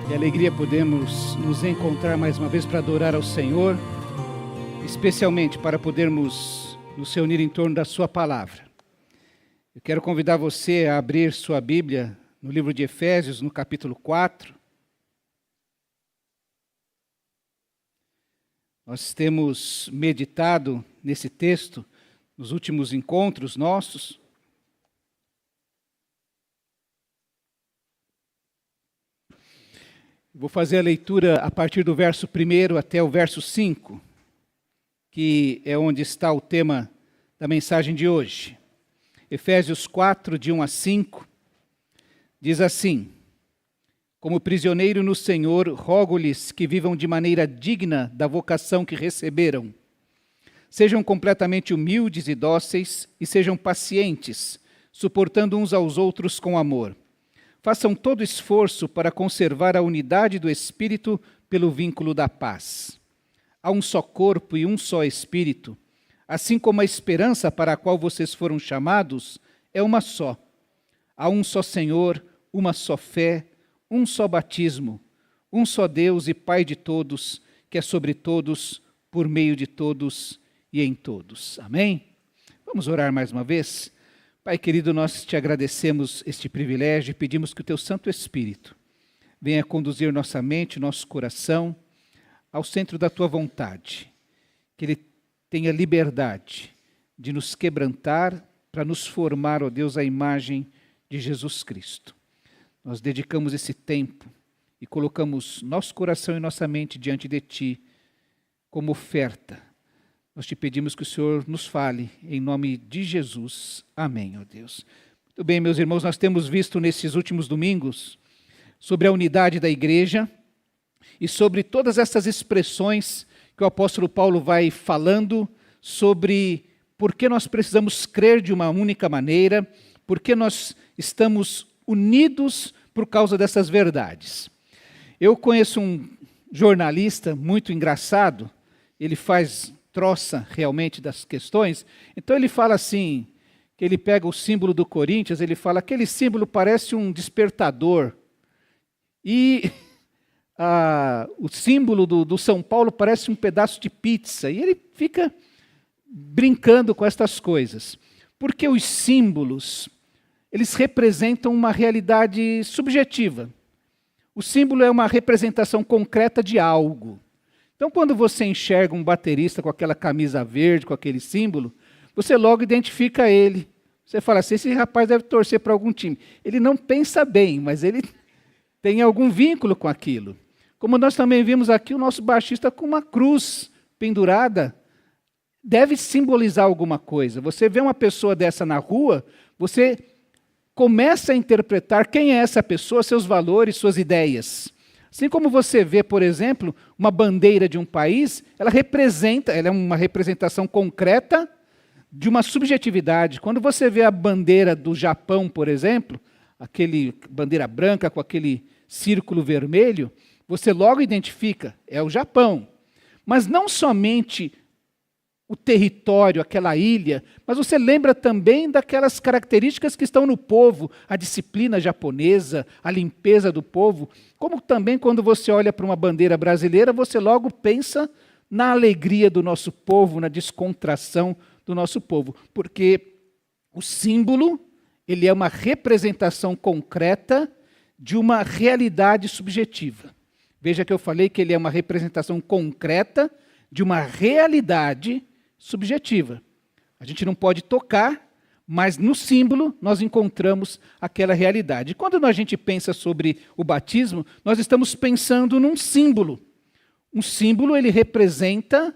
Que alegria podemos nos encontrar mais uma vez para adorar ao Senhor, especialmente para podermos nos reunir em torno da sua palavra. Eu quero convidar você a abrir sua Bíblia no livro de Efésios, no capítulo 4. Nós temos meditado nesse texto nos últimos encontros nossos. Vou fazer a leitura a partir do verso 1 até o verso 5, que é onde está o tema da mensagem de hoje. Efésios 4, de 1 a 5, diz assim: Como prisioneiro no Senhor, rogo-lhes que vivam de maneira digna da vocação que receberam. Sejam completamente humildes e dóceis e sejam pacientes, suportando uns aos outros com amor. Façam todo esforço para conservar a unidade do Espírito pelo vínculo da paz. Há um só corpo e um só Espírito, assim como a esperança para a qual vocês foram chamados é uma só. Há um só Senhor, uma só fé, um só batismo, um só Deus e Pai de todos, que é sobre todos, por meio de todos e em todos. Amém? Vamos orar mais uma vez? Pai querido, nós te agradecemos este privilégio e pedimos que o teu Santo Espírito venha conduzir nossa mente, nosso coração ao centro da tua vontade. Que ele tenha liberdade de nos quebrantar para nos formar, ó Deus, à imagem de Jesus Cristo. Nós dedicamos esse tempo e colocamos nosso coração e nossa mente diante de ti como oferta. Nós te pedimos que o Senhor nos fale, em nome de Jesus. Amém, ó Deus. Muito bem, meus irmãos, nós temos visto nesses últimos domingos sobre a unidade da igreja e sobre todas essas expressões que o apóstolo Paulo vai falando sobre por que nós precisamos crer de uma única maneira, por que nós estamos unidos por causa dessas verdades. Eu conheço um jornalista muito engraçado, ele troça realmente das questões, então ele fala assim, que ele pega o símbolo do Corinthians, ele fala, aquele símbolo parece um despertador, e o símbolo do São Paulo parece um pedaço de pizza, e ele fica brincando com estas coisas, porque os símbolos, eles representam uma realidade subjetiva. O símbolo é uma representação concreta de algo. Então, quando você enxerga um baterista com aquela camisa verde, com aquele símbolo, você logo identifica ele. Você fala assim, esse rapaz deve torcer para algum time. Ele não pensa bem, mas ele tem algum vínculo com aquilo. Como nós também vimos aqui, o nosso baixista com uma cruz pendurada, deve simbolizar alguma coisa. Você vê uma pessoa dessa na rua, você começa a interpretar quem é essa pessoa, seus valores, suas ideias. Assim como você vê, por exemplo, uma bandeira de um país, ela é uma representação concreta de uma subjetividade. Quando você vê a bandeira do Japão, por exemplo, aquele bandeira branca com aquele círculo vermelho, você logo identifica, é o Japão. Mas não somente o território, aquela ilha, mas você lembra também daquelas características que estão no povo, a disciplina japonesa, a limpeza do povo, como também quando você olha para uma bandeira brasileira, você logo pensa na alegria do nosso povo, na descontração do nosso povo, porque o símbolo, ele é uma representação concreta de uma realidade subjetiva. Veja que eu falei que ele é uma representação concreta de uma realidade subjetiva. A gente não pode tocar, mas no símbolo nós encontramos aquela realidade. Quando a gente pensa sobre o batismo, nós estamos pensando num símbolo. Um símbolo, ele representa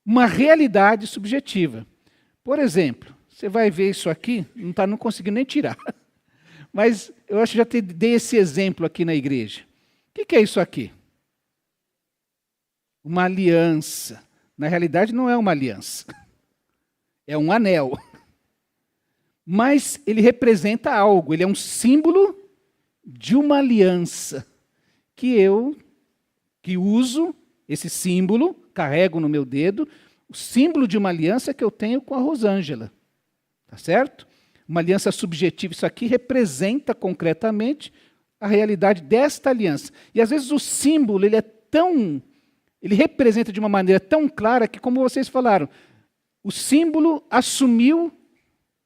uma realidade subjetiva. Por exemplo, você vai ver isso aqui, não consegui nem tirar. Mas eu acho que já dei esse exemplo aqui na igreja. O que é isso aqui? Uma aliança. Na realidade, não é uma aliança. É um anel. Mas ele representa algo. Ele é um símbolo de uma aliança. Que uso esse símbolo, carrego no meu dedo, o símbolo de uma aliança que eu tenho com a Rosângela. Tá certo? Uma aliança subjetiva. Isso aqui representa concretamente a realidade desta aliança. E às vezes o símbolo, ele representa de uma maneira tão clara que, como vocês falaram, o símbolo assumiu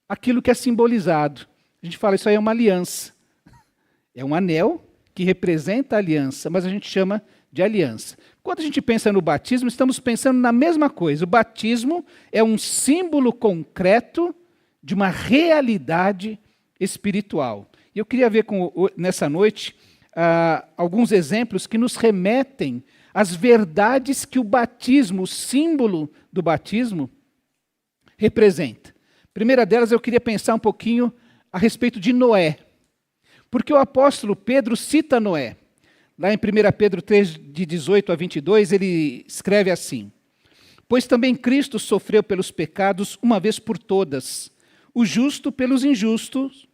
aquilo que é simbolizado. A gente fala, isso aí é uma aliança. É um anel que representa a aliança, mas a gente chama de aliança. Quando a gente pensa no batismo, estamos pensando na mesma coisa. O batismo é um símbolo concreto de uma realidade espiritual. E eu queria ver nessa noite alguns exemplos que nos remetem às verdades que o batismo, o símbolo do batismo, representa. A primeira delas, eu queria pensar um pouquinho a respeito de Noé. Porque o apóstolo Pedro cita Noé. Lá em 1 Pedro 3, de 18 a 22, ele escreve assim: Pois também Cristo sofreu pelos pecados uma vez por todas, o justo pelos injustos,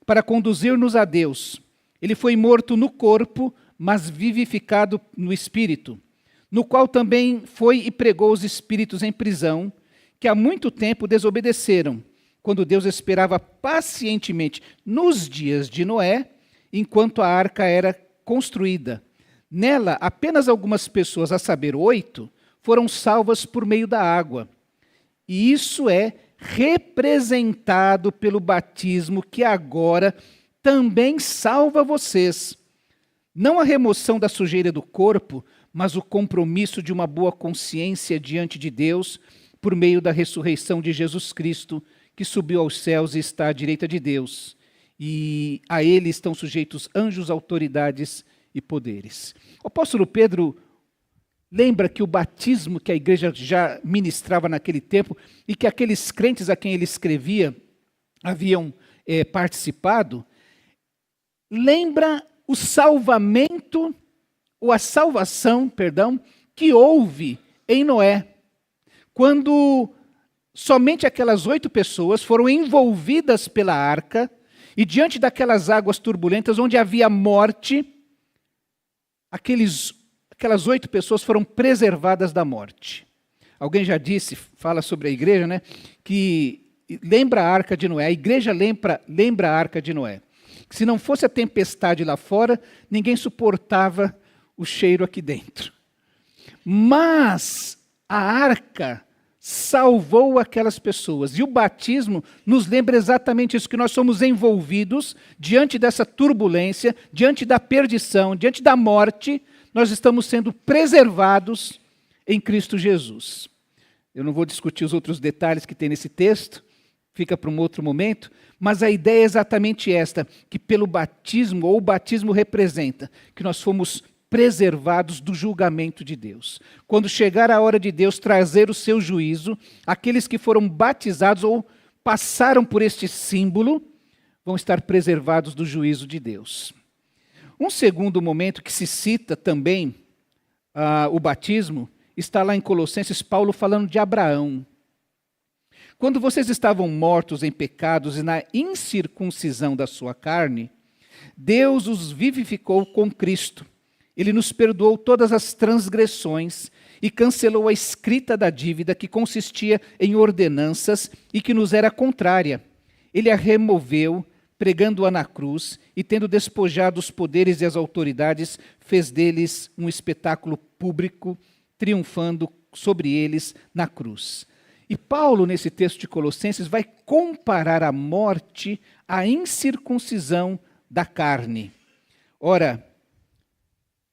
para conduzir-nos a Deus. Ele foi morto no corpo, mas vivificado no espírito, no qual também foi e pregou os espíritos em prisão, que há muito tempo desobedeceram, quando Deus esperava pacientemente nos dias de Noé, enquanto a arca era construída. Nela, apenas algumas pessoas, a saber, 8, foram salvas por meio da água. E isso é representado pelo batismo que agora também salva vocês. Não a remoção da sujeira do corpo, mas o compromisso de uma boa consciência diante de Deus por meio da ressurreição de Jesus Cristo, que subiu aos céus e está à direita de Deus. E a ele estão sujeitos anjos, autoridades e poderes. O apóstolo Pedro lembra que o batismo que a igreja já ministrava naquele tempo e que aqueles crentes a quem ele escrevia haviam participado, lembra o salvamento, ou a salvação, perdão, que houve em Noé, quando somente aquelas 8 pessoas foram envolvidas pela arca, e diante daquelas águas turbulentas, onde havia morte, aquelas 8 pessoas foram preservadas da morte. Alguém já disse, fala sobre a igreja, né, que lembra a arca de Noé, a igreja lembra a arca de Noé. Que se não fosse a tempestade lá fora, ninguém suportava o cheiro aqui dentro. Mas a arca salvou aquelas pessoas. E o batismo nos lembra exatamente isso, que nós somos envolvidos diante dessa turbulência, diante da perdição, diante da morte, nós estamos sendo preservados em Cristo Jesus. Eu não vou discutir os outros detalhes que tem nesse texto, fica para um outro momento, mas a ideia é exatamente esta, que pelo batismo, ou o batismo representa, que nós fomos preservados do julgamento de Deus. Quando chegar a hora de Deus trazer o seu juízo, aqueles que foram batizados ou passaram por este símbolo, vão estar preservados do juízo de Deus. Um segundo momento que se cita também o batismo, está lá em Colossenses, Paulo falando de Abraão. Quando vocês estavam mortos em pecados e na incircuncisão da sua carne, Deus os vivificou com Cristo. Ele nos perdoou todas as transgressões e cancelou a escrita da dívida que consistia em ordenanças e que nos era contrária. Ele a removeu, pregando-a na cruz, e tendo despojado os poderes e as autoridades, fez deles um espetáculo público, triunfando sobre eles na cruz. E Paulo, nesse texto de Colossenses, vai comparar a morte à incircuncisão da carne. Ora,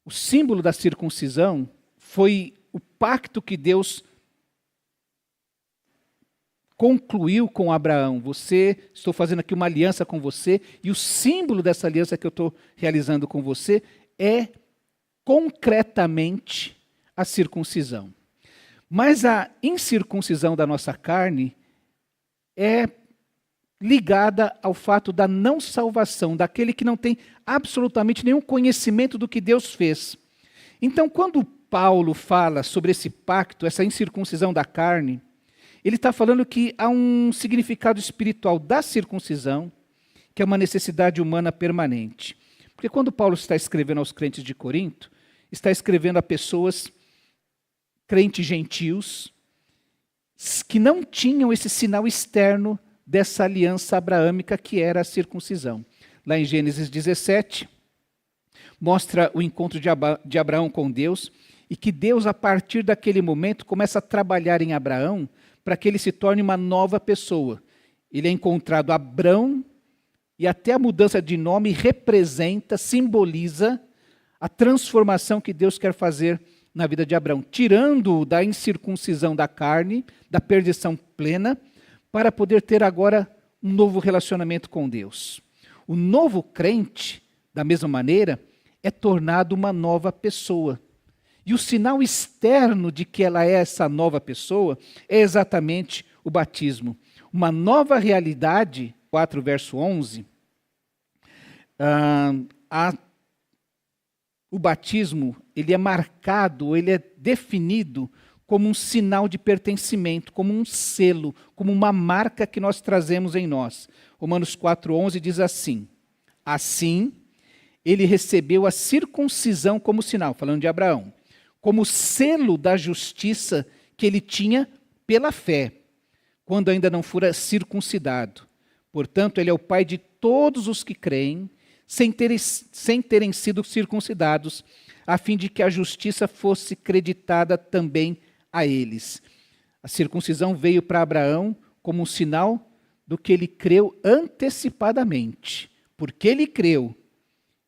o símbolo da circuncisão foi o pacto que Deus concluiu com Abraão. Estou fazendo aqui uma aliança com você, e o símbolo dessa aliança que eu estou realizando com você é concretamente a circuncisão. Mas a incircuncisão da nossa carne é ligada ao fato da não salvação, daquele que não tem absolutamente nenhum conhecimento do que Deus fez. Então, quando Paulo fala sobre esse pacto, essa incircuncisão da carne, ele está falando que há um significado espiritual da circuncisão, que é uma necessidade humana permanente. Porque quando Paulo está escrevendo aos crentes de Corinto, está escrevendo a pessoas, crentes gentios, que não tinham esse sinal externo dessa aliança abraâmica que era a circuncisão. lá em Gênesis 17, mostra o encontro de Abraão com Deus, e que Deus, a partir daquele momento, começa a trabalhar em Abraão para que ele se torne uma nova pessoa. Ele é encontrado Abrão, e até a mudança de nome representa, simboliza a transformação que Deus quer fazer na vida de Abraão, tirando-o da incircuncisão da carne, da perdição plena, para poder ter agora um novo relacionamento com Deus. O novo crente, da mesma maneira, é tornado uma nova pessoa. E o sinal externo de que ela é essa nova pessoa é exatamente o batismo. Uma nova realidade, 4 verso 11, o batismo, ele é marcado, ele é definido como um sinal de pertencimento, como um selo, como uma marca que nós trazemos em nós. Romanos 4:11 diz assim: assim, ele recebeu a circuncisão como sinal, falando de Abraão, como selo da justiça que ele tinha pela fé, quando ainda não fora circuncidado. Portanto, ele é o pai de todos os que creem, sem terem sido circuncidados, a fim de que a justiça fosse creditada também a eles. A circuncisão veio para Abraão como um sinal do que ele creu antecipadamente. Porque ele creu,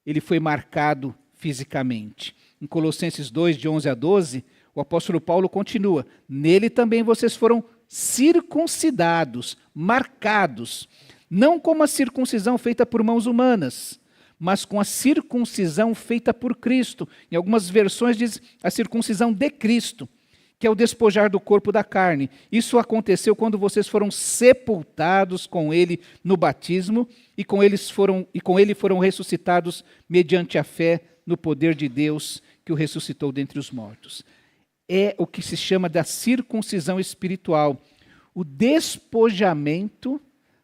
ele foi marcado fisicamente. Em Colossenses 2, de 11 a 12, o apóstolo Paulo continua: nele também vocês foram circuncidados, marcados, não como a circuncisão feita por mãos humanas, mas com a circuncisão feita por Cristo. Em algumas versões diz a circuncisão de Cristo, que é o despojar do corpo da carne. Isso aconteceu quando vocês foram sepultados com ele no batismo e com ele foram ressuscitados mediante a fé no poder de Deus que o ressuscitou dentre os mortos. É o que se chama da circuncisão espiritual, o despojamento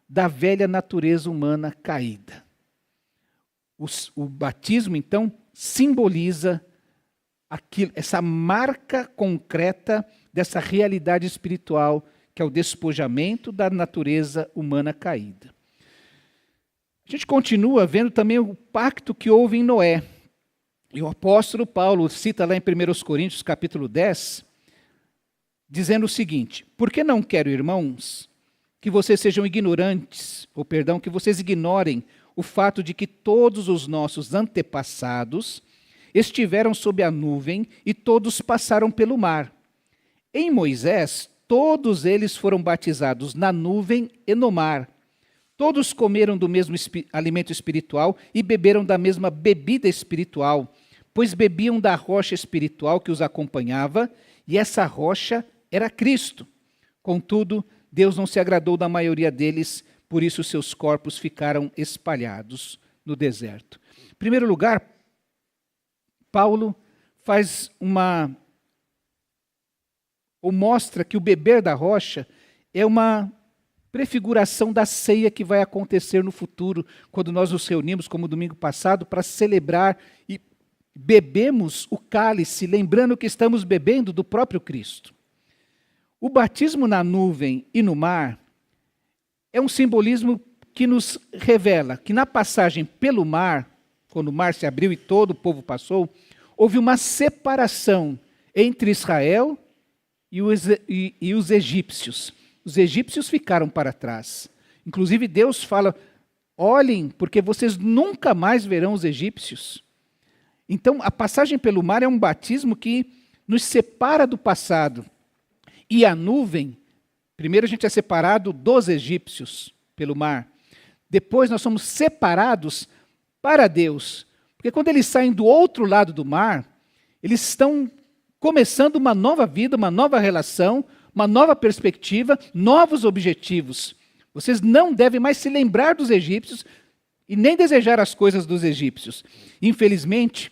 da velha natureza humana caída. O batismo, então, simboliza essa marca concreta dessa realidade espiritual, que é o despojamento da natureza humana caída. A gente continua vendo também o pacto que houve em Noé. E o apóstolo Paulo cita lá em 1 Coríntios, capítulo 10, dizendo o seguinte: porque não quero, irmãos, que vocês sejam ignorantes, que vocês ignorem o fato de que todos os nossos antepassados estiveram sob a nuvem e todos passaram pelo mar. Em Moisés, todos eles foram batizados na nuvem e no mar. Todos comeram do mesmo alimento espiritual e beberam da mesma bebida espiritual, pois bebiam da rocha espiritual que os acompanhava, e essa rocha era Cristo. Contudo, Deus não se agradou da maioria deles, por isso seus corpos ficaram espalhados no deserto. Em primeiro lugar, Paulo mostra que o beber da rocha é uma prefiguração da ceia que vai acontecer no futuro, quando nós nos reunimos, como domingo passado, para celebrar e bebemos o cálice, lembrando que estamos bebendo do próprio Cristo. O batismo na nuvem e no mar é um simbolismo que nos revela que na passagem pelo mar, quando o mar se abriu e todo o povo passou, houve uma separação entre Israel e os egípcios. Os egípcios ficaram para trás. Inclusive Deus fala: olhem, porque vocês nunca mais verão os egípcios. Então a passagem pelo mar é um batismo que nos separa do passado. E a nuvem, primeiro a gente é separado dos egípcios pelo mar. Depois nós somos separados para Deus. Porque quando eles saem do outro lado do mar, eles estão começando uma nova vida, uma nova relação, uma nova perspectiva, novos objetivos. Vocês não devem mais se lembrar dos egípcios e nem desejar as coisas dos egípcios. Infelizmente,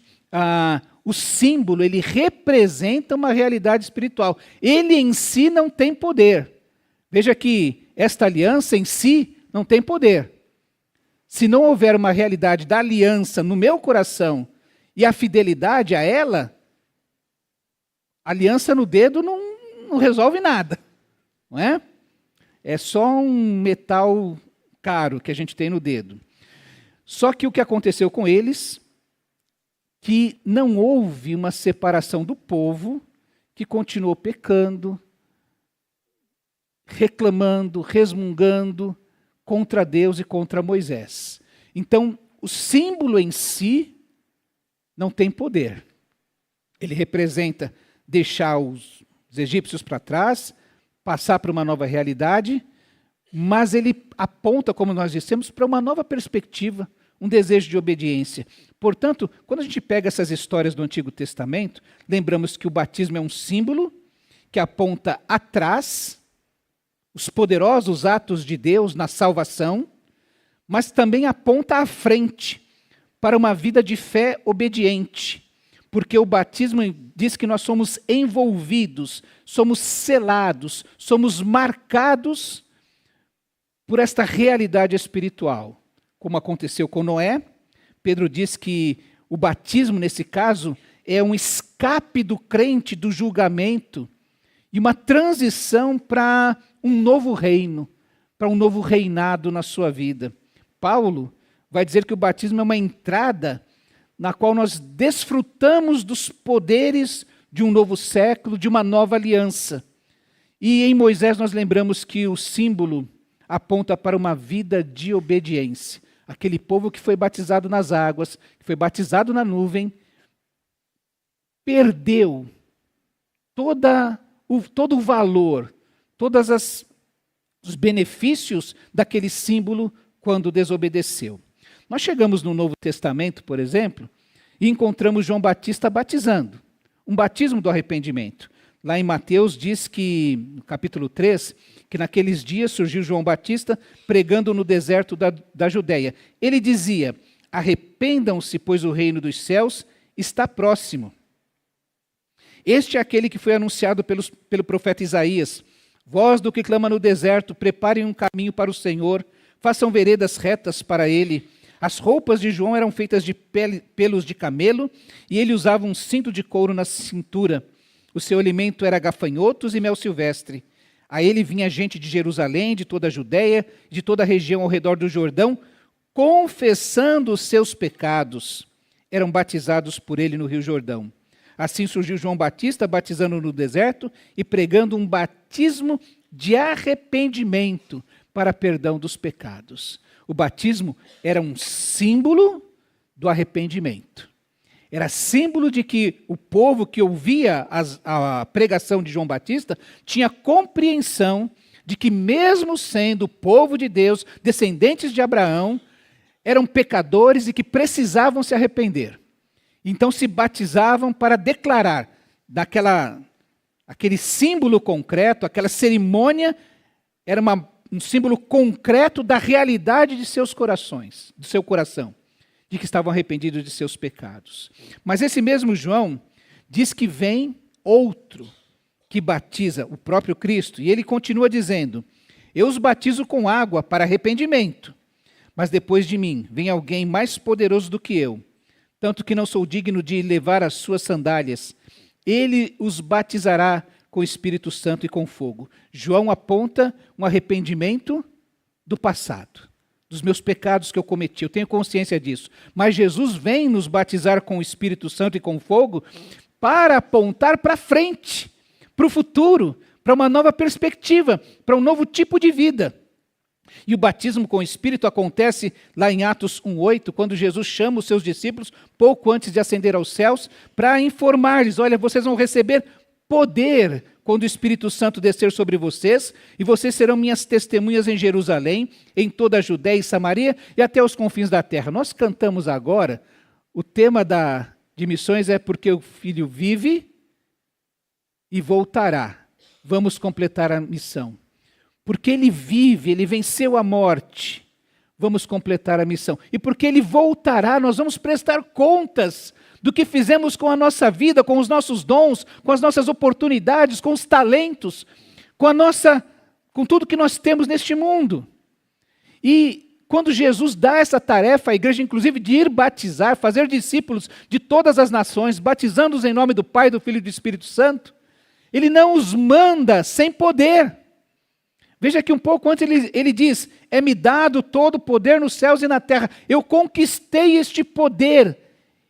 o símbolo, ele representa uma realidade espiritual. Ele em si não tem poder. Veja que esta aliança em si não tem poder. Se não houver uma realidade da aliança no meu coração e a fidelidade a ela, a aliança no dedo não resolve nada, não é? É só um metal caro que a gente tem no dedo. Só que o que aconteceu com eles, que não houve uma separação do povo, que continuou pecando, reclamando, resmungando contra Deus e contra Moisés. Então, o símbolo em si não tem poder. Ele representa deixar os egípcios para trás, passar para uma nova realidade, mas ele aponta, como nós dissemos, para uma nova perspectiva, um desejo de obediência. Portanto, quando a gente pega essas histórias do Antigo Testamento, lembramos que o batismo é um símbolo que aponta atrás os poderosos atos de Deus na salvação, mas também aponta à frente para uma vida de fé obediente, porque o batismo diz que nós somos envolvidos, somos selados, somos marcados por esta realidade espiritual. Como aconteceu com Noé, Pedro diz que o batismo, nesse caso, é um escape do crente do julgamento e uma transição para um novo reino, para um novo reinado na sua vida. Paulo vai dizer que o batismo é uma entrada na qual nós desfrutamos dos poderes de um novo século, de uma nova aliança. E em Moisés nós lembramos que o símbolo aponta para uma vida de obediência. Aquele povo que foi batizado nas águas, que foi batizado na nuvem, perdeu todo o valor, todos os benefícios daquele símbolo quando desobedeceu. Nós chegamos no Novo Testamento, por exemplo, e encontramos João Batista batizando, um batismo do arrependimento. Lá em Mateus diz que, no capítulo 3, que naqueles dias surgiu João Batista pregando no deserto da Judéia. Ele dizia: arrependam-se, pois o reino dos céus está próximo. Este é aquele que foi anunciado pelo profeta Isaías. Voz do que clama no deserto, preparem um caminho para o Senhor, façam veredas retas para ele. As roupas de João eram feitas de pelos de camelo, e ele usava um cinto de couro na cintura. O seu alimento era gafanhotos e mel silvestre. A ele vinha gente de Jerusalém, de toda a Judéia, de toda a região ao redor do Jordão, confessando os seus pecados. Eram batizados por ele no Rio Jordão. Assim surgiu João Batista, batizando no deserto e pregando um batismo de arrependimento para perdão dos pecados. O batismo era um símbolo do arrependimento. Era símbolo de que o povo que ouvia a pregação de João Batista tinha compreensão de que, mesmo sendo povo de Deus, descendentes de Abraão, eram pecadores e que precisavam se arrepender. Então se batizavam para declarar aquele símbolo concreto, aquela cerimônia, era um símbolo concreto da realidade de seus corações, do seu coração, de que estavam arrependidos de seus pecados. Mas esse mesmo João diz que vem outro que batiza, o próprio Cristo, e ele continua dizendo: eu os batizo com água para arrependimento, mas depois de mim vem alguém mais poderoso do que eu, tanto que não sou digno de levar as suas sandálias. Ele os batizará com o Espírito Santo e com fogo. João aponta um arrependimento do passado, dos meus pecados que eu cometi, eu tenho consciência disso. Mas Jesus vem nos batizar com o Espírito Santo e com fogo para apontar para frente, para o futuro, para uma nova perspectiva, para um novo tipo de vida. E o batismo com o Espírito acontece lá em Atos 1:8, quando Jesus chama os seus discípulos, pouco antes de ascender aos céus, para informar-lhes: olha, vocês vão receber poder quando o Espírito Santo descer sobre vocês, e vocês serão minhas testemunhas em Jerusalém, em toda a Judéia e Samaria e até os confins da terra. Nós cantamos agora, o tema de missões é porque o Filho vive e voltará. Vamos completar a missão. Porque ele vive, ele venceu a morte, vamos completar a missão. E porque ele voltará, nós vamos prestar contas do que fizemos com a nossa vida, com os nossos dons, com as nossas oportunidades, com os talentos, com tudo que nós temos neste mundo. E quando Jesus dá essa tarefa à igreja, inclusive de ir batizar, fazer discípulos de todas as nações, batizando-os em nome do Pai, do Filho e do Espírito Santo, ele não os manda sem poder. Veja que um pouco antes ele diz, é-me dado todo o poder nos céus e na terra. Eu conquistei este poder.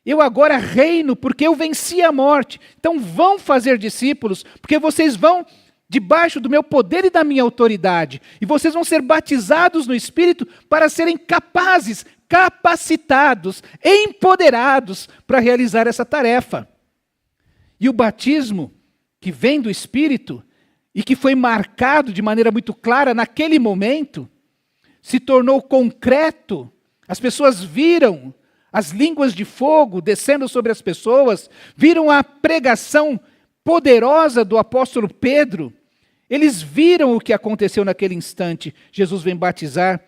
Eu agora reino porque eu venci a morte. Então vão fazer discípulos, porque vocês vão debaixo do meu poder e da minha autoridade. E vocês vão ser batizados no Espírito para serem capazes, capacitados, empoderados para realizar essa tarefa. E o batismo que vem do Espírito e que foi marcado de maneira muito clara naquele momento, se tornou concreto. As pessoas viram as línguas de fogo descendo sobre as pessoas, viram a pregação poderosa do apóstolo Pedro. Eles viram o que aconteceu naquele instante. Jesus vem batizar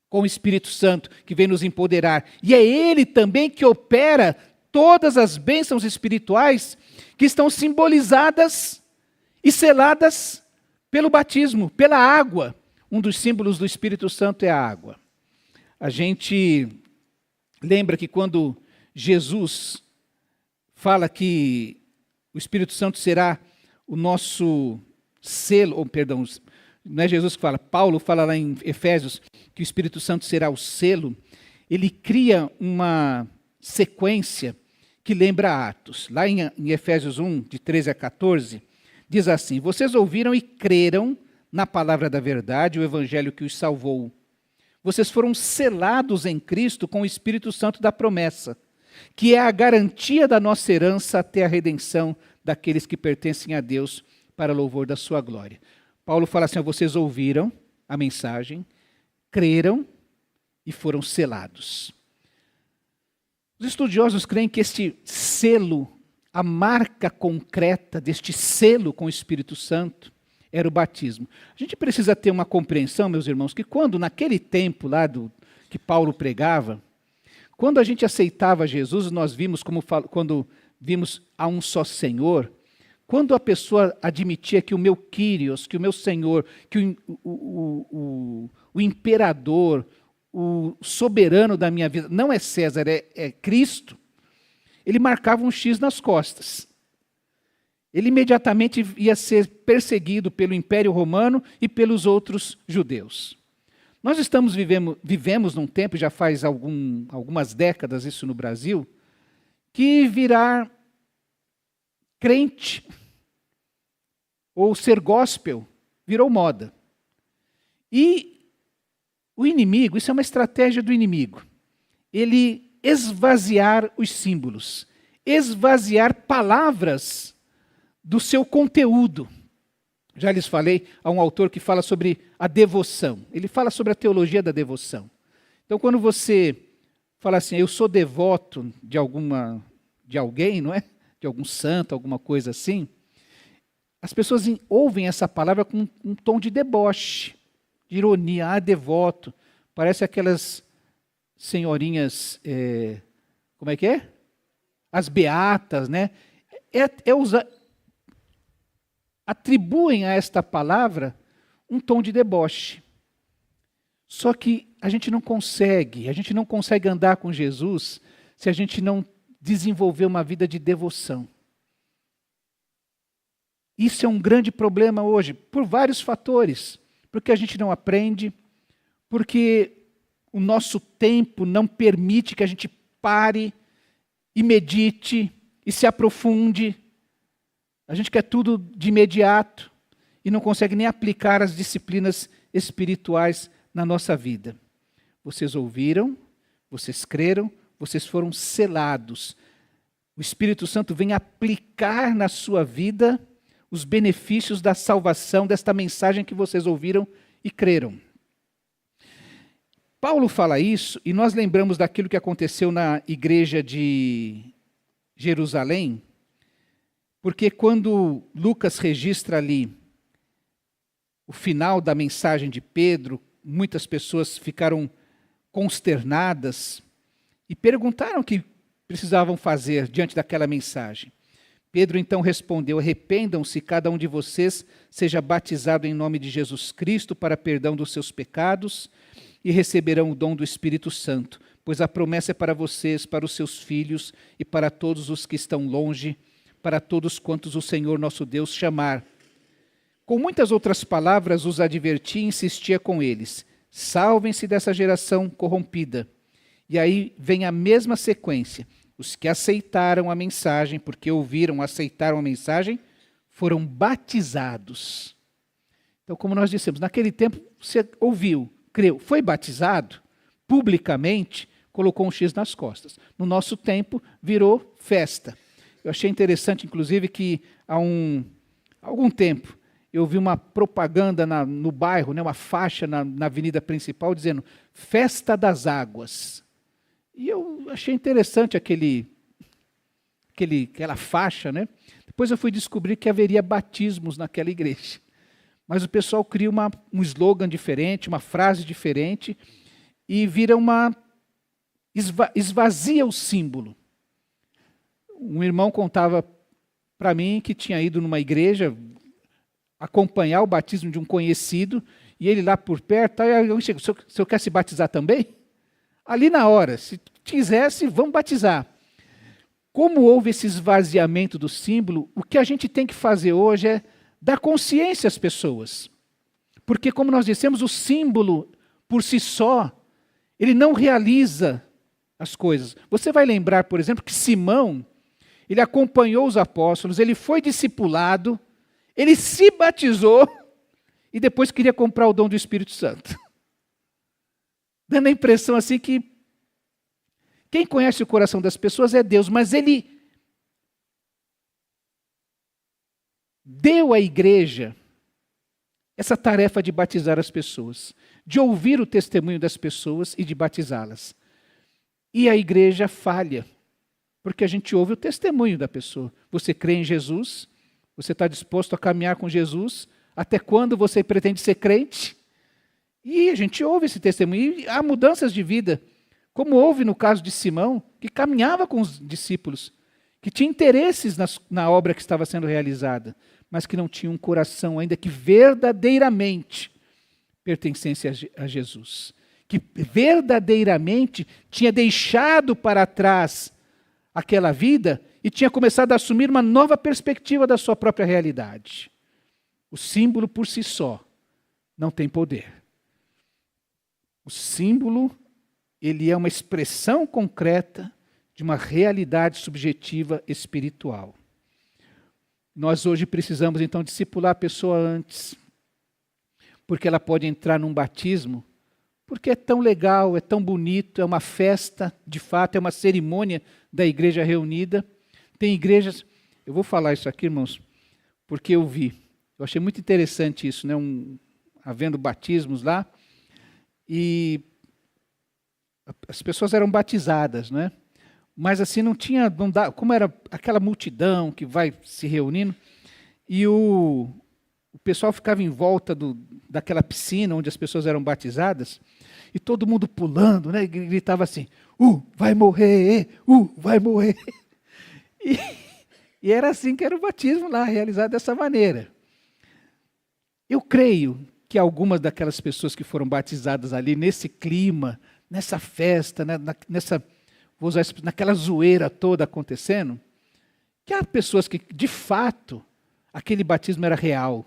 com o Espírito Santo, que vem nos empoderar. E é Ele também que opera todas as bênçãos espirituais que estão simbolizadas e seladas pelo batismo, pela água. Um dos símbolos do Espírito Santo é a água. A gente lembra que quando Jesus fala que o Espírito Santo será o nosso selo, perdão, não é Jesus que fala, Paulo fala lá em Efésios que o Espírito Santo será o selo, ele cria uma sequência que lembra Atos. Lá em Efésios 1, de 13 a 14, diz assim, vocês ouviram e creram na palavra da verdade, o evangelho que os salvou. Vocês foram selados em Cristo com o Espírito Santo da promessa, que é a garantia da nossa herança até a redenção daqueles que pertencem a Deus para louvor da sua glória. Paulo fala assim, vocês ouviram a mensagem, creram e foram selados. Os estudiosos creem que este selo, a marca concreta deste selo com o Espírito Santo, era o batismo. A gente precisa ter uma compreensão, meus irmãos, que quando naquele tempo lá que Paulo pregava, quando a gente aceitava Jesus, nós vimos quando vimos a um só Senhor, quando a pessoa admitia que o meu Kyrios, que o meu Senhor, que o imperador, o soberano da minha vida, não é César, é Cristo, ele marcava um X nas costas. Ele imediatamente ia ser perseguido pelo Império Romano e pelos outros judeus. Nós vivemos num tempo, já faz algumas décadas isso no Brasil, que virar crente ou ser gospel virou moda. E o inimigo, isso é uma estratégia do inimigo, ele esvaziar os símbolos, esvaziar palavras do seu conteúdo. Já lhes falei, há um autor que fala sobre a devoção. Ele fala sobre a teologia da devoção. Então, quando você fala assim, eu sou devoto de alguém, não é? De algum santo, alguma coisa assim, as pessoas ouvem essa palavra com um tom de deboche, de ironia. Devoto. Parece aquelas senhorinhas, como é que é? As beatas, né? Atribuem a esta palavra um tom de deboche. Só que a gente não consegue andar com Jesus se a gente não desenvolver uma vida de devoção. Isso é um grande problema hoje, por vários fatores. Porque a gente não aprende, porque o nosso tempo não permite que a gente pare e medite e se aprofunde. A gente quer tudo de imediato e não consegue nem aplicar as disciplinas espirituais na nossa vida. Vocês ouviram, vocês creram, vocês foram selados. O Espírito Santo vem aplicar na sua vida os benefícios da salvação, desta mensagem que vocês ouviram e creram. Paulo fala isso e nós lembramos daquilo que aconteceu na igreja de Jerusalém, porque quando Lucas registra ali o final da mensagem de Pedro, muitas pessoas ficaram consternadas e perguntaram o que precisavam fazer diante daquela mensagem. Pedro então respondeu, arrependam-se, cada um de vocês seja batizado em nome de Jesus Cristo para perdão dos seus pecados e receberão o dom do Espírito Santo, pois a promessa é para vocês, para os seus filhos e para todos os que estão longe, para todos quantos o Senhor nosso Deus chamar. Com muitas outras palavras, os advertia e insistia com eles: salvem-se dessa geração corrompida. E aí vem a mesma sequência. Os que aceitaram a mensagem, porque ouviram, aceitaram a mensagem, foram batizados. Então, como nós dissemos, naquele tempo você ouviu, creu, foi batizado, publicamente, colocou um X nas costas. No nosso tempo, virou festa. Eu achei interessante, inclusive, que há algum tempo, eu vi uma propaganda no bairro, né, uma faixa na avenida principal, dizendo Festa das Águas. E eu achei interessante aquela faixa, né? Depois eu fui descobrir que haveria batismos naquela igreja. Mas o pessoal cria um slogan diferente, uma frase diferente, e vira esvazia o símbolo. Um irmão contava para mim que tinha ido numa igreja acompanhar o batismo de um conhecido, e ele lá por perto, aí eu chego, o senhor quer se batizar também? Ali na hora, se quisesse, vamos batizar. Como houve esse esvaziamento do símbolo, o que a gente tem que fazer hoje é dar consciência às pessoas. Porque, como nós dissemos, o símbolo, por si só, ele não realiza as coisas. Você vai lembrar, por exemplo, que Simão, ele acompanhou os apóstolos, ele foi discipulado, ele se batizou e depois queria comprar o dom do Espírito Santo. Dando a impressão assim que quem conhece o coração das pessoas é Deus, mas ele deu à igreja essa tarefa de batizar as pessoas, de ouvir o testemunho das pessoas e de batizá-las. E a igreja falha, porque a gente ouve o testemunho da pessoa. Você crê em Jesus? Você está disposto a caminhar com Jesus? Até quando você pretende ser crente? E a gente ouve esse testemunho. E há mudanças de vida, como houve no caso de Simão, que caminhava com os discípulos, que tinha interesses na obra que estava sendo realizada, mas que não tinha um coração ainda que verdadeiramente pertencesse a Jesus. Que verdadeiramente tinha deixado para trás aquela vida e tinha começado a assumir uma nova perspectiva da sua própria realidade. O símbolo por si só não tem poder. O símbolo, ele é uma expressão concreta de uma realidade subjetiva espiritual. Nós hoje precisamos então discipular a pessoa antes, porque ela pode entrar num batismo, porque é tão legal, é tão bonito, é uma festa, de fato, é uma cerimônia da igreja reunida. Tem igrejas, eu vou falar isso aqui, irmãos, porque eu achei muito interessante isso, né? Havendo batismos lá, e as pessoas eram batizadas, né? Mas assim não dá, como era aquela multidão que vai se reunindo, e o pessoal ficava em volta daquela piscina onde as pessoas eram batizadas, e todo mundo pulando, né? E gritava assim, vai morrer, vai morrer. E era assim que era o batismo lá, realizado dessa maneira. Eu creio que algumas daquelas pessoas que foram batizadas ali, nesse clima, nessa festa, né, naquela zoeira toda acontecendo, que há pessoas que, de fato, aquele batismo era real.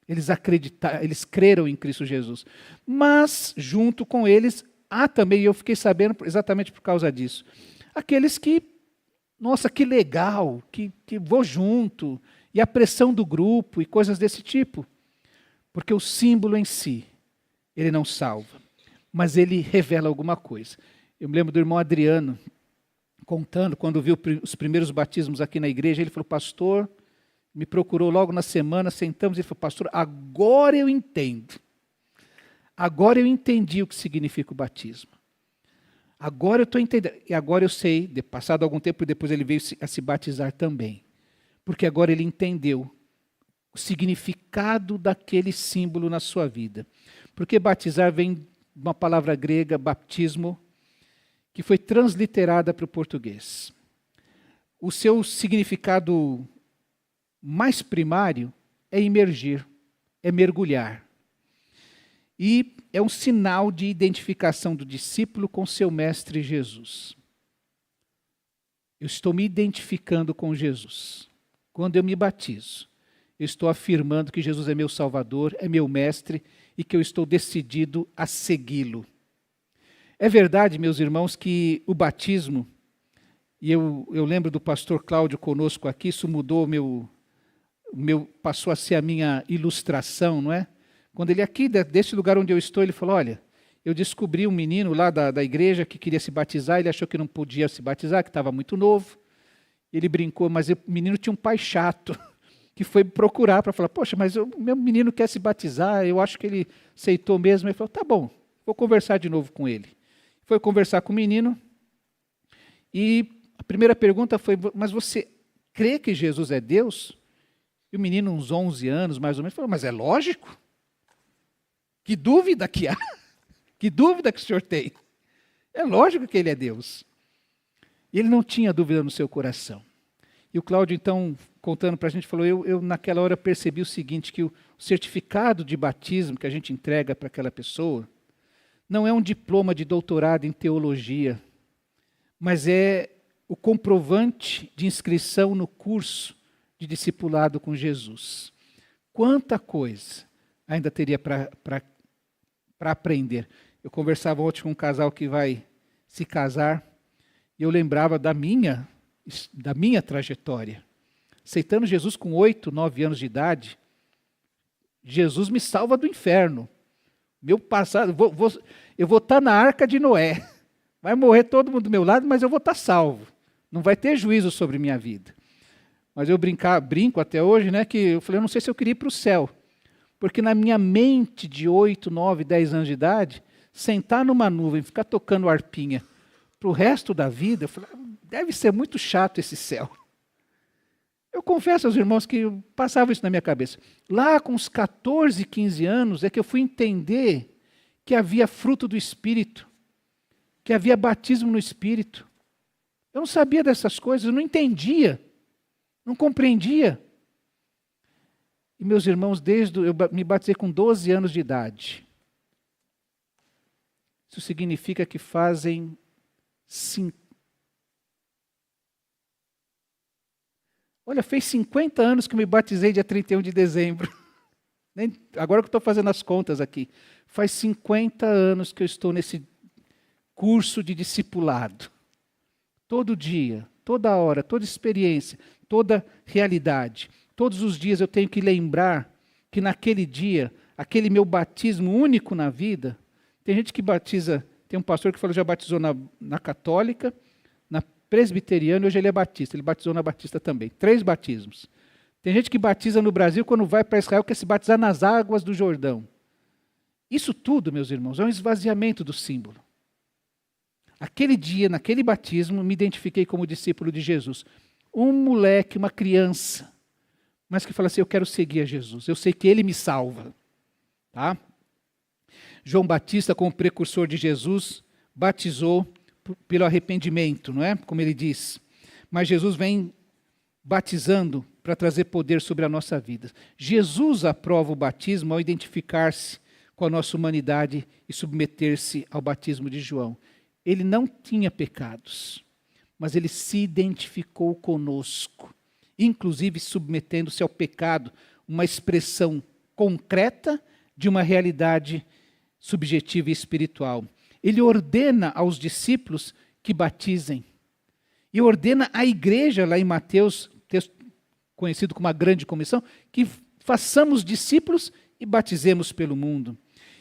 Eles acreditaram, eles creram em Cristo Jesus. Mas, junto com eles, há também, e eu fiquei sabendo exatamente por causa disso, aqueles que, nossa, que legal, que vou junto, e a pressão do grupo e coisas desse tipo. Porque o símbolo em si, ele não salva, mas ele revela alguma coisa. Eu me lembro do irmão Adriano contando, quando viu os primeiros batismos aqui na igreja, ele falou, pastor, me procurou logo na semana, sentamos e falou, pastor, agora eu entendo. Agora eu entendi o que significa o batismo. Agora eu estou entendendo. E agora eu sei, passado algum tempo, depois ele veio a se batizar também. Porque agora ele entendeu o significado daquele símbolo na sua vida. Porque batizar vem de uma palavra grega, baptismo, que foi transliterada para o português. O seu significado mais primário é imergir, é mergulhar. E é um sinal de identificação do discípulo com seu mestre Jesus. Eu estou me identificando com Jesus quando eu me batizo. eu estou afirmando que Jesus é meu Salvador, é meu Mestre e que eu estou decidido a segui-lo. É verdade, meus irmãos, que o batismo, e eu lembro do pastor Cláudio conosco aqui, isso mudou passou a ser a minha ilustração, não é? Quando ele aqui, desse lugar onde eu estou, ele falou, olha, eu descobri um menino lá da igreja que queria se batizar, ele achou que não podia se batizar, que estava muito novo. Ele brincou, mas o menino tinha um pai chato, que foi procurar para falar, poxa, mas o meu menino quer se batizar, eu acho que ele aceitou mesmo. Ele falou, tá bom, vou conversar de novo com ele. Foi conversar com o menino, e a primeira pergunta foi, mas você crê que Jesus é Deus? E o menino, uns 11 anos, mais ou menos, falou, mas é lógico. Que dúvida que há? Que dúvida que o senhor tem? É lógico que ele é Deus. E ele não tinha dúvida no seu coração. E o Cláudio, então, contando para a gente, falou, eu naquela hora percebi o seguinte, que o certificado de batismo que a gente entrega para aquela pessoa não é um diploma de doutorado em teologia, mas é o comprovante de inscrição no curso de discipulado com Jesus. Quanta coisa ainda teria para aprender. Eu conversava ontem com um casal que vai se casar, e eu lembrava da minha trajetória. Aceitando Jesus com 8, 9 anos de idade, Jesus me salva do inferno. Meu passado, eu vou estar na arca de Noé. Vai morrer todo mundo do meu lado, mas eu vou estar salvo. Não vai ter juízo sobre minha vida. Mas eu brinco até hoje, né, que eu falei, eu não sei se eu queria ir para o céu. Porque na minha mente de 8, 9, 10 anos de idade, sentar numa nuvem, ficar tocando arpinha para o resto da vida, eu falei, deve ser muito chato esse céu. Eu confesso aos irmãos que passava isso na minha cabeça. Lá com uns 14, 15 anos é que eu fui entender que havia fruto do Espírito, que havia batismo no Espírito. Eu não sabia dessas coisas, eu não entendia, não compreendia. E meus irmãos, eu me batizei com 12 anos de idade. Isso significa que fazem 5. Olha, fez 50 anos que eu me batizei dia 31 de dezembro. Agora que eu estou fazendo as contas aqui. Faz 50 anos que eu estou nesse curso de discipulado. Todo dia, toda hora, toda experiência, toda realidade. Todos os dias eu tenho que lembrar que naquele dia, aquele meu batismo único na vida, tem gente que batiza, tem um pastor que falou que já batizou na católica, na presbiteriana, e hoje ele é batista, ele batizou na batista também. 3 batismos. Tem gente que batiza no Brasil, quando vai para Israel, quer se batizar nas águas do Jordão. Isso tudo, meus irmãos, é um esvaziamento do símbolo. Aquele dia, naquele batismo, me identifiquei como discípulo de Jesus. Um moleque, uma criança, mas que fala assim, eu quero seguir a Jesus, eu sei que Ele me salva. Tá? João Batista, como precursor de Jesus, batizou pelo arrependimento, não é? Como ele diz. Mas Jesus vem batizando para trazer poder sobre a nossa vida. Jesus aprova o batismo ao identificar-se com a nossa humanidade e submeter-se ao batismo de João. Ele não tinha pecados, mas ele se identificou conosco, inclusive submetendo-se ao pecado, uma expressão concreta de uma realidade subjetiva e espiritual. Ele ordena aos discípulos que batizem. E ordena à igreja, lá em Mateus, texto conhecido como a grande comissão, que façamos discípulos e batizemos pelo mundo.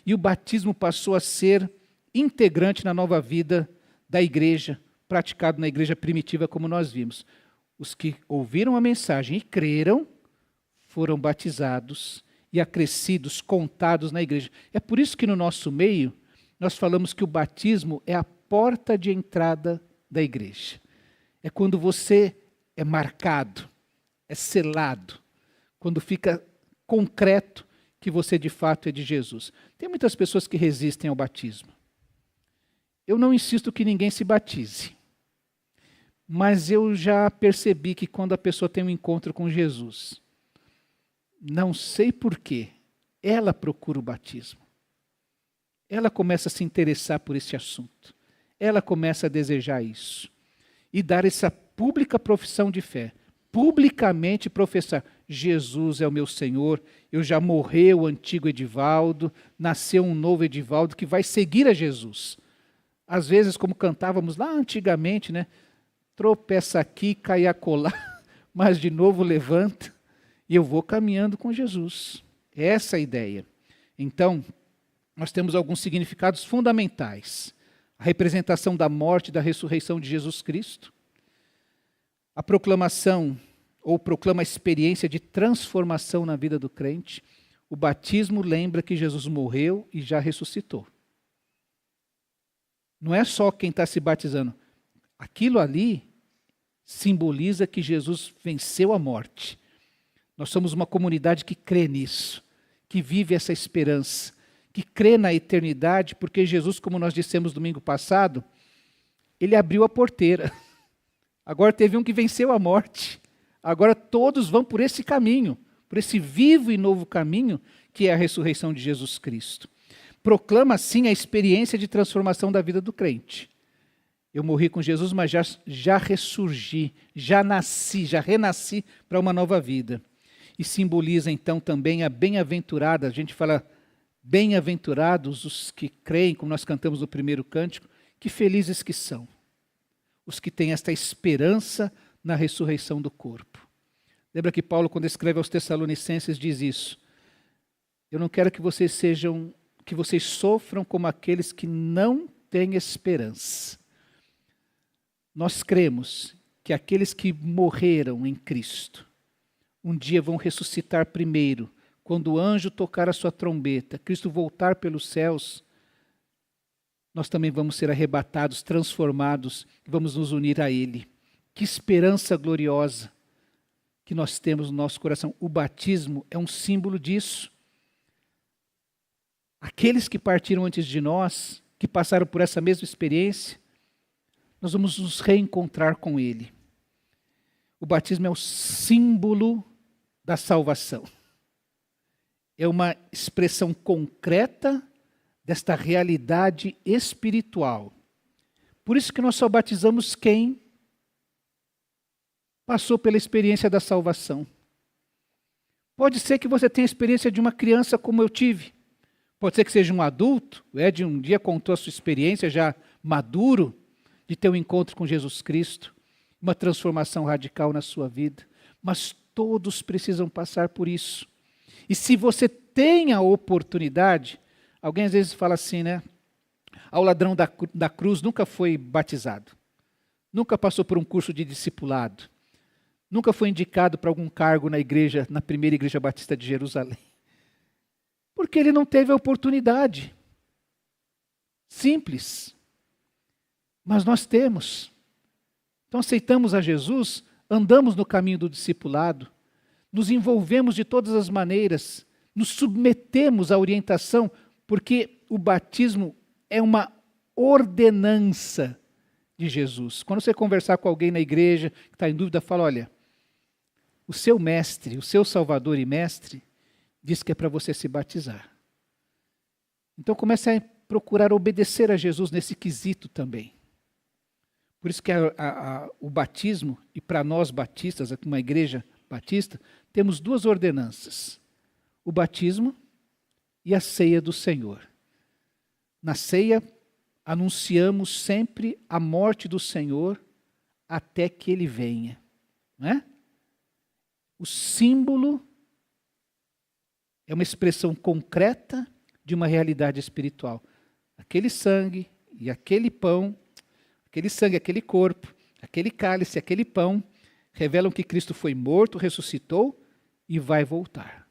E o batismo passou a ser integrante na nova vida da igreja, praticado na igreja primitiva, como nós vimos. Os que ouviram a mensagem e creram, foram batizados e acrescidos, contados na igreja. É por isso que no nosso meio, nós falamos que o batismo é a porta de entrada da igreja. É quando você é marcado, é selado, quando fica concreto que você de fato é de Jesus. Tem muitas pessoas que resistem ao batismo. Eu não insisto que ninguém se batize, mas eu já percebi que quando a pessoa tem um encontro com Jesus, não sei porquê, ela procura o batismo. Ela começa a se interessar por esse assunto. Ela começa a desejar isso. E dar essa pública profissão de fé. Publicamente professar, Jesus é o meu Senhor, eu já morreu o antigo Edivaldo, nasceu um novo Edivaldo que vai seguir a Jesus. Às vezes, como cantávamos lá antigamente, né? Tropeça aqui, cai acolá, mas de novo levanta, e eu vou caminhando com Jesus. Essa é a ideia. Então, nós temos alguns significados fundamentais. A representação da morte e da ressurreição de Jesus Cristo, a proclamação ou proclama a experiência de transformação na vida do crente. O batismo lembra que Jesus morreu e já ressuscitou. Não é só quem está se batizando. Aquilo ali simboliza que Jesus venceu a morte. Nós somos uma comunidade que crê nisso, que vive essa esperança, que crê na eternidade, porque Jesus, como nós dissemos domingo passado, ele abriu a porteira. Agora teve um que venceu a morte. Agora todos vão por esse caminho, por esse vivo e novo caminho que é a ressurreição de Jesus Cristo. Proclama, assim, a experiência de transformação da vida do crente. Eu morri com Jesus, mas já ressurgi, já nasci, já renasci para uma nova vida. E simboliza, então, também a bem-aventurada. A gente fala, bem-aventurados os que creem, como nós cantamos no primeiro cântico, que felizes que são. Os que têm esta esperança na ressurreição do corpo. Lembra que Paulo, quando escreve aos Tessalonicenses, diz isso. Eu não quero que vocês sofram como aqueles que não têm esperança. Nós cremos que aqueles que morreram em Cristo, um dia vão ressuscitar primeiro, quando o anjo tocar a sua trombeta, Cristo voltar pelos céus, nós também vamos ser arrebatados, transformados, e vamos nos unir a Ele. Que esperança gloriosa que nós temos no nosso coração. O batismo é um símbolo disso. Aqueles que partiram antes de nós, que passaram por essa mesma experiência, nós vamos nos reencontrar com Ele. O batismo é o símbolo da salvação. É uma expressão concreta desta realidade espiritual. Por isso que nós só batizamos quem passou pela experiência da salvação. Pode ser que você tenha a experiência de uma criança como eu tive. Pode ser que seja um adulto. O Ed um dia contou a sua experiência já maduro de ter um encontro com Jesus Cristo, uma transformação radical na sua vida. Mas todos precisam passar por isso. E se você tem a oportunidade, alguém às vezes fala assim, né? O ladrão da cruz nunca foi batizado, nunca passou por um curso de discipulado, nunca foi indicado para algum cargo na igreja, na primeira igreja batista de Jerusalém. Porque ele não teve a oportunidade. Simples. Mas nós temos. Então aceitamos a Jesus, andamos no caminho do discipulado, nos envolvemos de todas as maneiras, nos submetemos à orientação, porque o batismo é uma ordenança de Jesus. Quando você conversar com alguém na igreja que está em dúvida, fala, olha, o seu mestre, o seu Salvador e mestre, diz que é para você se batizar. Então comece a procurar obedecer a Jesus nesse quesito também. Por isso que o batismo, e para nós batistas, aqui uma igreja batista, temos duas ordenanças. O batismo e a ceia do Senhor. Na ceia, anunciamos sempre a morte do Senhor até que Ele venha. Não é? O símbolo é uma expressão concreta de uma realidade espiritual. Aquele sangue e aquele pão, aquele sangue, aquele corpo, aquele cálice, aquele pão, revelam que Cristo foi morto, ressuscitou e vai voltar.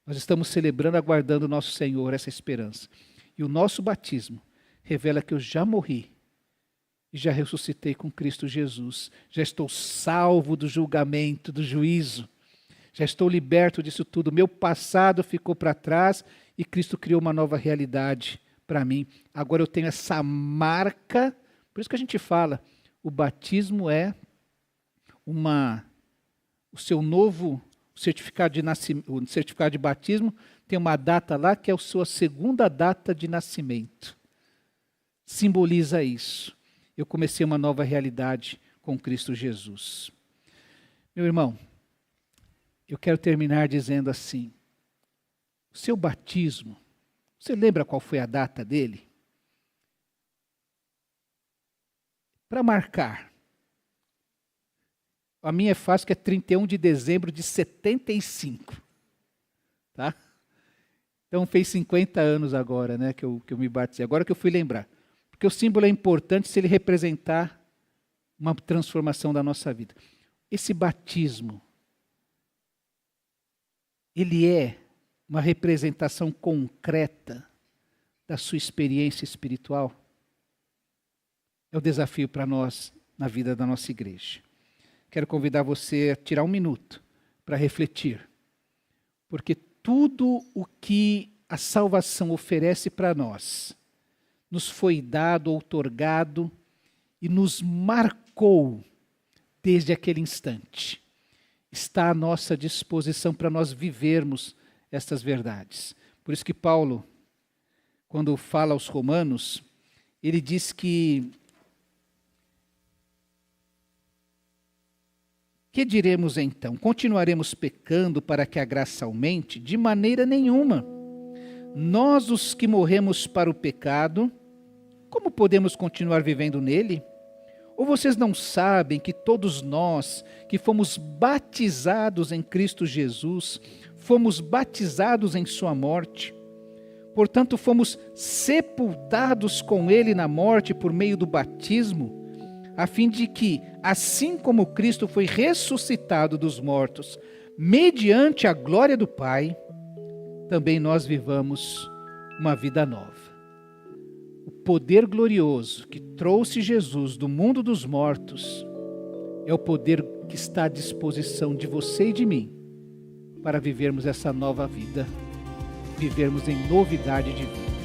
Nós estamos celebrando, aguardando o nosso Senhor, essa esperança. E o nosso batismo revela que eu já morri e já ressuscitei com Cristo Jesus. Já estou salvo do julgamento, do juízo. Já estou liberto disso tudo. Meu passado ficou para trás e Cristo criou uma nova realidade para mim. Agora eu tenho essa marca. Por isso que a gente fala, o batismo é o seu novo certificado de nascimento, o certificado de batismo tem uma data lá que é a sua segunda data de nascimento. Simboliza isso. Eu comecei uma nova realidade com Cristo Jesus. Meu irmão, eu quero terminar dizendo assim: o seu batismo, você lembra qual foi a data dele? Para marcar. A minha é fácil, que é 31 de dezembro de 75. Tá? Então fez 50 anos agora, né, que eu me batizei. Agora que eu fui lembrar. Porque o símbolo é importante se ele representar uma transformação da nossa vida. Esse batismo, ele é uma representação concreta da sua experiência espiritual? É o desafio para nós na vida da nossa igreja. Quero convidar você a tirar um minuto para refletir. Porque tudo o que a salvação oferece para nós, nos foi dado, outorgado e nos marcou desde aquele instante. Está à nossa disposição para nós vivermos estas verdades. Por isso que Paulo, quando fala aos Romanos, ele diz que diremos então? Continuaremos pecando para que a graça aumente? De maneira nenhuma. Nós, os que morremos para o pecado, como podemos continuar vivendo nele? Ou vocês não sabem que todos nós que fomos batizados em Cristo Jesus, fomos batizados em sua morte? Portanto, fomos sepultados com ele na morte por meio do batismo, a fim de que, assim como Cristo foi ressuscitado dos mortos, mediante a glória do Pai, também nós vivamos uma vida nova. O poder glorioso que trouxe Jesus do mundo dos mortos é o poder que está à disposição de você e de mim para vivermos essa nova vida, vivermos em novidade de vida.